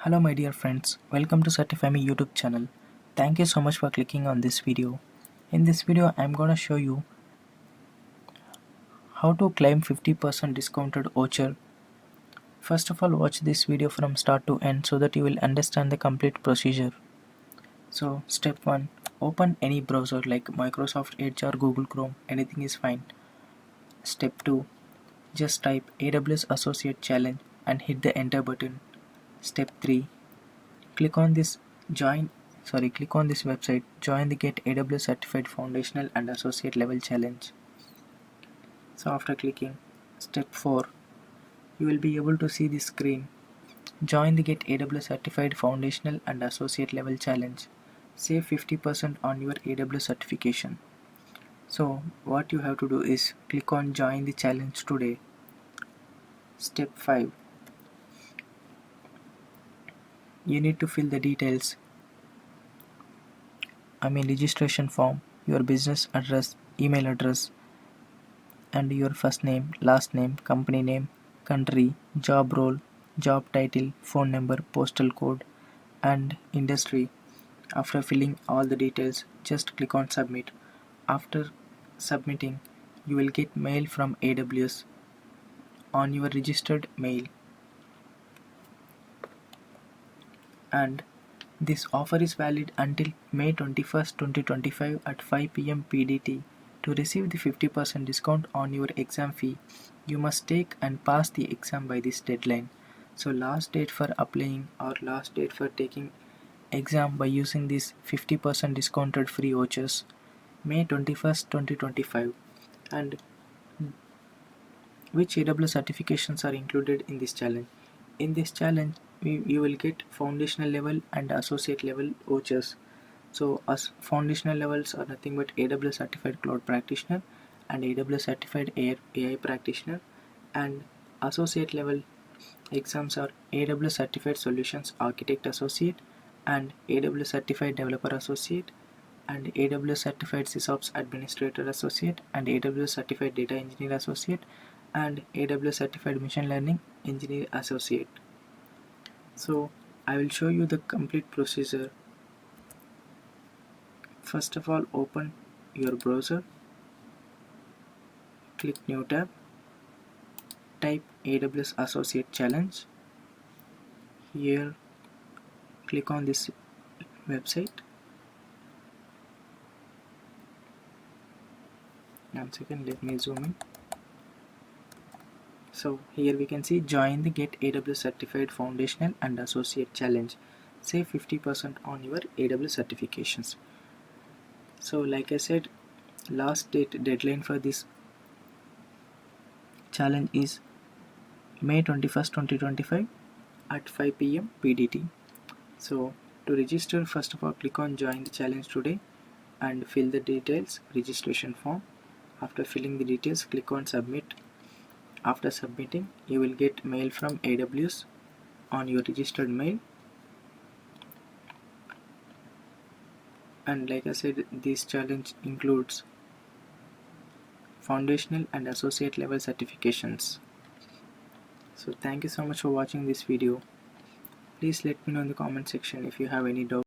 Hello my dear friends, welcome to Certify Me YouTube channel. Thank you so much for clicking on this video. In this video I'm gonna show you how to claim 50% discounted voucher. First of all, watch this video from start to end so that you will understand the complete procedure. So step 1, open any browser like Microsoft Edge or Google Chrome, anything is fine. Step 2, just type AWS Associate Challenge and hit the enter button. Step 3, click on this website, join the Get AWS Certified Foundational and Associate Level Challenge. So after clicking step 4, you will be able to see this screen. Join the Get AWS Certified Foundational and Associate Level Challenge. Save 50% on your AWS certification. So what you have to do is click on join the challenge today. Step 5, you need to fill the details. Registration form, your business address, email address, and your first name, last name, company name, country, job role, job title, phone number, postal code, and industry. After filling all the details, just click on submit. After submitting, you will get mail from AWS on your registered mail. And this offer is valid until May 21st, 2025 at 5 p.m. PDT. To receive the 50% discount on your exam fee, you must take and pass the exam by this deadline. So last date for applying or last date for taking exam by using this 50% discounted free vouchers, May 21st, 2025. And which AWS certifications are included in this challenge? In this challenge, you will get foundational level and associate level vouchers. So as foundational levels are nothing but AWS certified cloud practitioner and AWS certified AI practitioner, and associate level exams are AWS certified solutions architect associate and AWS certified developer associate and AWS certified sysops administrator associate and AWS certified data engineer associate and AWS certified machine learning engineer associate. So I will show you the complete procedure. First of all, open your browser, click new tab, type AWS Associate Challenge. Here click on this website. One second, let me zoom in. So here we can see join the Get AWS Certified Foundational and Associate Challenge. Save 50% on your AWS certifications. So like I said, last deadline for this challenge is May 21st, 2025 at 5 p.m. PDT. So to register, first of all click on join the challenge today and fill the details, registration form. After filling the details, click on submit. After submitting, you will get mail from AWS on your registered mail. And like I said, this challenge includes foundational and associate level certifications. So thank you so much for watching this video. Please let me know in the comment section if you have any doubt.